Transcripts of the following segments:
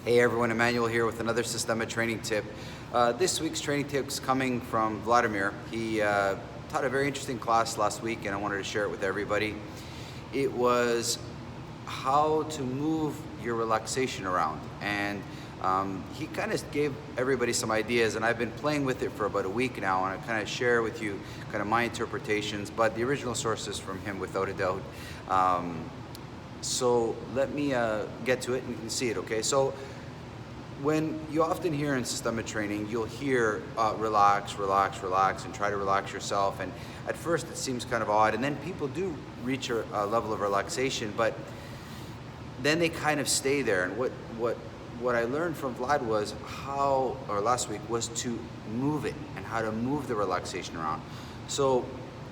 Hey everyone, Emmanuel here with another Systema training tip. This week's training tip is coming from Vladimir. He taught a very interesting class last week and I wanted to share it with everybody. It was how to move your relaxation around, and he kind of gave everybody some ideas, and I've been playing with it for about a week now, and I kind of share with you kind of my interpretations, but the original source is from him without a doubt. So let me get to it and you can see it, okay? So when you often hear in Systema training, you'll hear relax, relax, relax, and try to relax yourself. And at first it seems kind of odd, and then people do reach a level of relaxation, but then they kind of stay there. And what I learned from Vlad was last week, was to move it and how to move the relaxation around. So,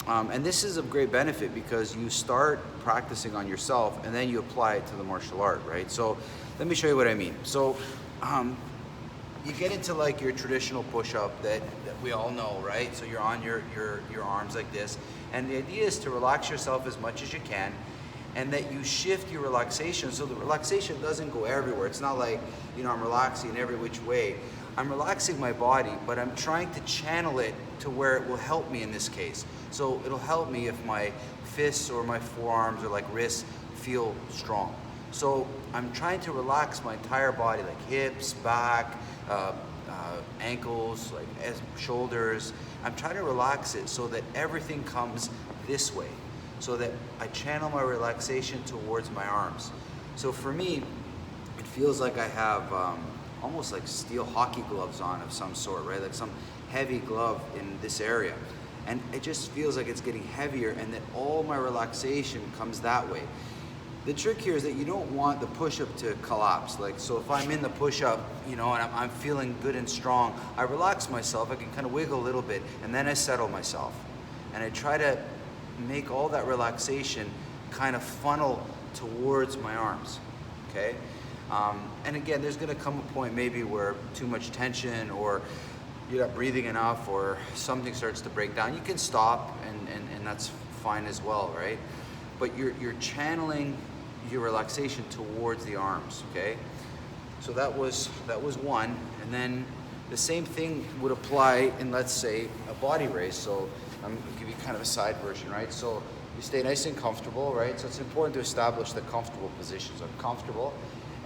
and this is of great benefit because you start practicing on yourself and then you apply it to the martial art, right? So let me show you what I mean. So you get into like your traditional push-up that we all know, right? So you're on your arms like this, and the idea is to relax yourself as much as you can, and that you shift your relaxation so the relaxation doesn't go everywhere. It's not like, I'm relaxing in every which way. I'm relaxing my body, but I'm trying to channel it to where it will help me in this case. So it'll help me if my fists or my forearms or like wrists feel strong. So I'm trying to relax my entire body, like hips, back, ankles, like shoulders. I'm trying to relax it so that everything comes this way, so that I channel my relaxation towards my arms. So for me, it feels like I have almost like steel hockey gloves on of some sort, right? Like some heavy glove in this area. And it just feels like it's getting heavier, and that all my relaxation comes that way. The trick here is that you don't want the push-up to collapse. Like, so if I'm in the push-up, and I'm feeling good and strong, I relax myself, I can kind of wiggle a little bit, and then I settle myself. And I try to make all that relaxation kind of funnel towards my arms, okay? And again, there's gonna come a point maybe where too much tension, or you're not breathing enough, or something starts to break down. You can stop, and that's fine as well, right? But you're channeling your relaxation towards the arms, okay? So that was one, and then the same thing would apply in, let's say, a body raise. So I'm gonna give you kind of a side version, right? So you stay nice and comfortable, right? So it's important to establish the comfortable position. So I'm comfortable,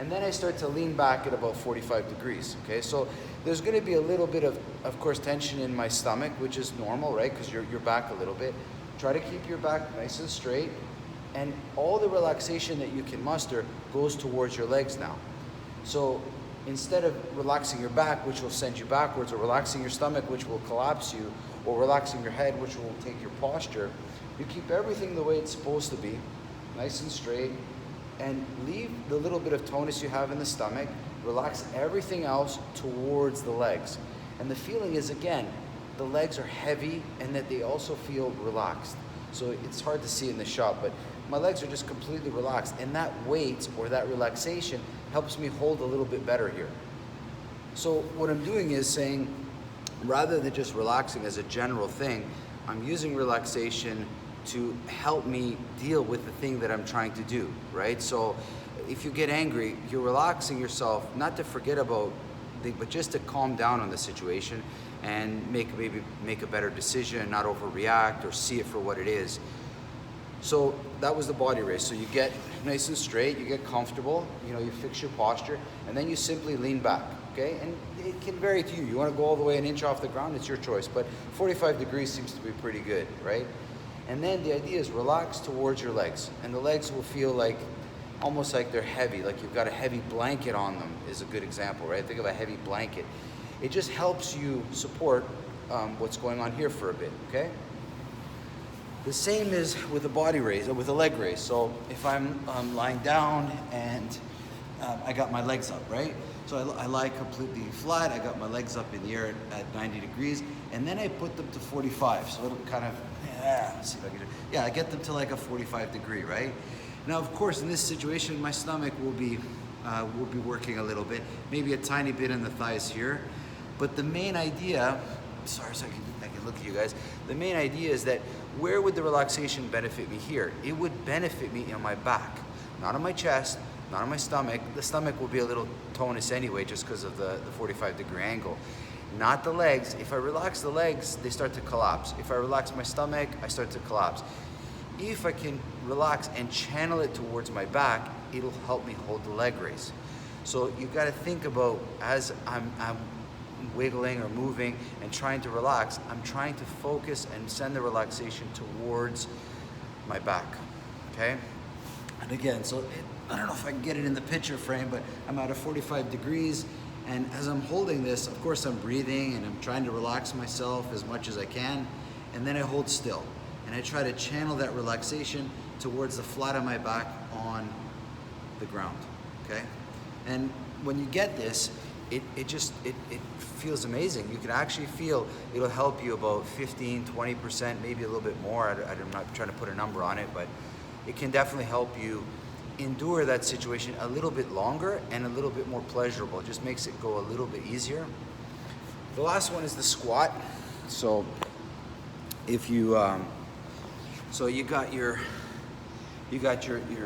and then I start to lean back at about 45 degrees, okay? So there's gonna be a little bit of course, tension in my stomach, which is normal, right? Because you're back a little bit. Try to keep your back nice and straight, and all the relaxation that you can muster goes towards your legs now. So instead of relaxing your back, which will send you backwards, or relaxing your stomach, which will collapse you, or relaxing your head, which will take your posture, you keep everything the way it's supposed to be, nice and straight, and leave the little bit of tonus you have in the stomach, relax everything else towards the legs. And the feeling is, again, the legs are heavy and that they also feel relaxed. So it's hard to see in the shot, but my legs are just completely relaxed, and that weight or that relaxation helps me hold a little bit better here. So what I'm doing is saying, rather than just relaxing as a general thing, I'm using relaxation to help me deal with the thing that I'm trying to do, right? So if you get angry, you're relaxing yourself, not to forget about but just to calm down on the situation and maybe make a better decision, not overreact or see it for what it is. So that was the body raise. So you get nice and straight, you get comfortable, you fix your posture, and then you simply lean back, okay? And it can vary to you. You want to go all the way an inch off the ground, it's your choice, but 45 degrees seems to be pretty good, right? And then the idea is relax towards your legs, and the legs will feel like almost like they're heavy, like you've got a heavy blanket on them is a good example, right? Think of a heavy blanket. It just helps you support what's going on here for a bit, okay? The same is with a body raise, or with a leg raise. So if I'm lying down and I got my legs up, right? So I lie completely flat, I got my legs up in the air at 90 degrees, and then I put them to 45. So it'll kind of, let's see if I can do, I get them to like a 45 degree, right? Now, of course, in this situation, my stomach will be working a little bit, maybe a tiny bit in the thighs here. But the main idea, sorry, so I can look at you guys. The main idea is that where would the relaxation benefit me here? It would benefit me in my back, not on my chest, not on my stomach. The stomach will be a little tonus anyway, just because of the 45-degree angle. Not the legs. If I relax the legs, they start to collapse. If I relax my stomach, I start to collapse. If I can relax and channel it towards my back, it'll help me hold the leg raise. So you got to think about, as I'm wiggling or moving and trying to relax, I'm trying to focus and send the relaxation towards my back, okay? And again, so I don't know if I can get it in the picture frame, but I'm at a 45 degrees, and as I'm holding this, of course I'm breathing and I'm trying to relax myself as much as I can, and then I hold still. And I try to channel that relaxation towards the flat of my back on the ground, okay? And when you get this, it feels amazing. You can actually feel it'll help you about 15, 20%, maybe a little bit more. I'm not trying to put a number on it, but it can definitely help you endure that situation a little bit longer and a little bit more pleasurable. It just makes it go a little bit easier. The last one is the squat. So if you, so you got your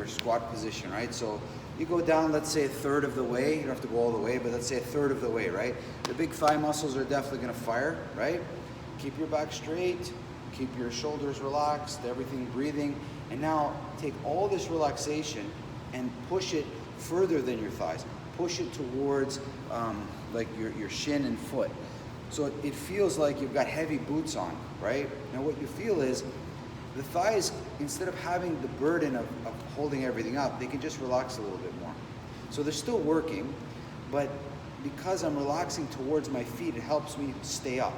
squat position, right? So you go down, let's say a third of the way. You don't have to go all the way, but let's say a third of the way, right? The big thigh muscles are definitely gonna fire, right? Keep your back straight, keep your shoulders relaxed, everything breathing. And now take all this relaxation and push it further than your thighs. Push it towards like your shin and foot. So it feels like you've got heavy boots on, right? Now what you feel is the thighs, instead of having the burden of holding everything up, they can just relax a little bit more. So they're still working, but because I'm relaxing towards my feet, it helps me stay up.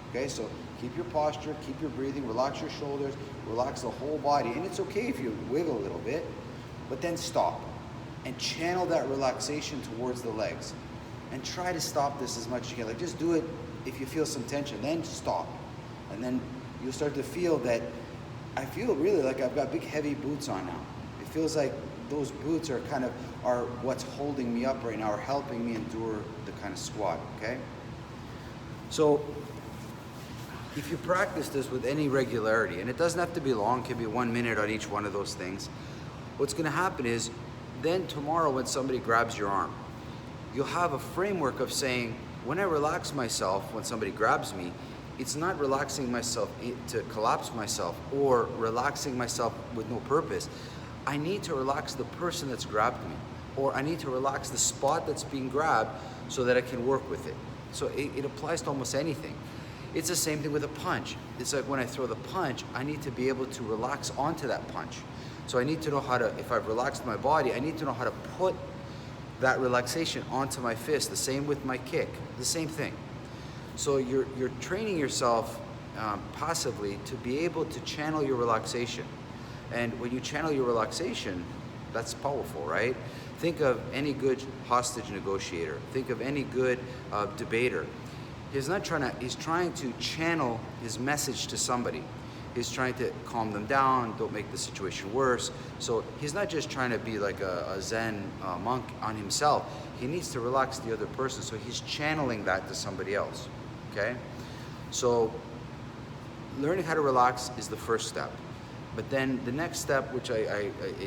Okay, so keep your posture, keep your breathing, relax your shoulders, relax the whole body. And it's okay if you wiggle a little bit, but then stop and channel that relaxation towards the legs. And try to stop this as much as you can. Like, just do it if you feel some tension, then stop. And then you'll start to feel that I feel really like I've got big heavy boots on now. It feels like those boots are what's holding me up right now, or helping me endure the kind of squat, okay? So if you practice this with any regularity, and it doesn't have to be long, it can be 1 minute on each one of those things, what's gonna happen is then tomorrow when somebody grabs your arm, you'll have a framework of saying, when I relax myself, when somebody grabs me, it's not relaxing myself to collapse myself or relaxing myself with no purpose. I need to relax the person that's grabbed me, or I need to relax the spot that's being grabbed so that I can work with it. So it applies to almost anything. It's the same thing with a punch. It's like when I throw the punch, I need to be able to relax onto that punch. So I need to know how to, if I've relaxed my body, I need to know how to put that relaxation onto my fist. The same with my kick, the same thing. So you're training yourself passively to be able to channel your relaxation. And when you channel your relaxation, that's powerful, right? Think of any good hostage negotiator. Think of any good debater. He's trying to channel his message to somebody. He's trying to calm them down, don't make the situation worse. So he's not just trying to be like a Zen monk on himself. He needs to relax the other person, so he's channeling that to somebody else, okay? So learning how to relax is the first step. But then the next step, which it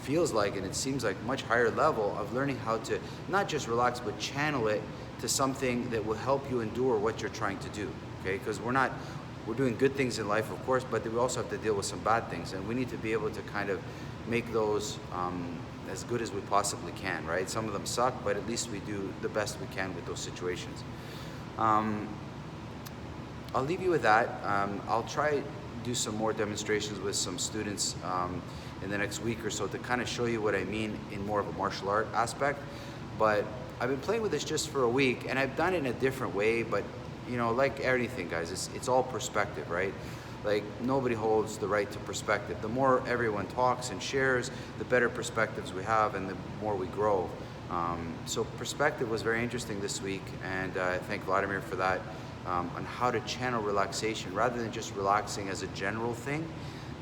feels like, and it seems like much higher level of learning how to not just relax, but channel it to something that will help you endure what you're trying to do, okay? Because we're doing good things in life, of course, but we also have to deal with some bad things, and we need to be able to kind of make those as good as we possibly can, right? Some of them suck, but at least we do the best we can with those situations. I'll leave you with that. I'll try do some more demonstrations with some students in the next week or so to kind of show you what I mean in more of a martial art aspect. But I've been playing with this just for a week, and I've done it in a different way, but you know, like anything, guys, it's all perspective, right? Like, nobody holds the right to perspective. The more everyone talks and shares, the better perspectives we have and the more we grow. So perspective was very interesting this week, and I thank Vladimir for that, on how to channel relaxation rather than just relaxing as a general thing.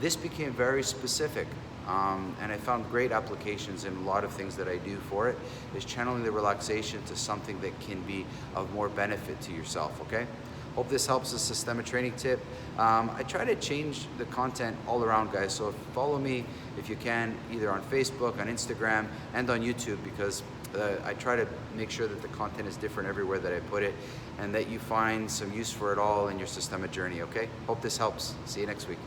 This became very specific, and I found great applications in a lot of things that I do for it, is channeling the relaxation to something that can be of more benefit to yourself, okay? Hope this helps. A Systema training tip. I try to change the content all around, guys. So follow me if you can, either on Facebook, on Instagram, and on YouTube, because I try to make sure that the content is different everywhere that I put it, and that you find some use for it all in your Systema journey, okay? Hope this helps. See you next week.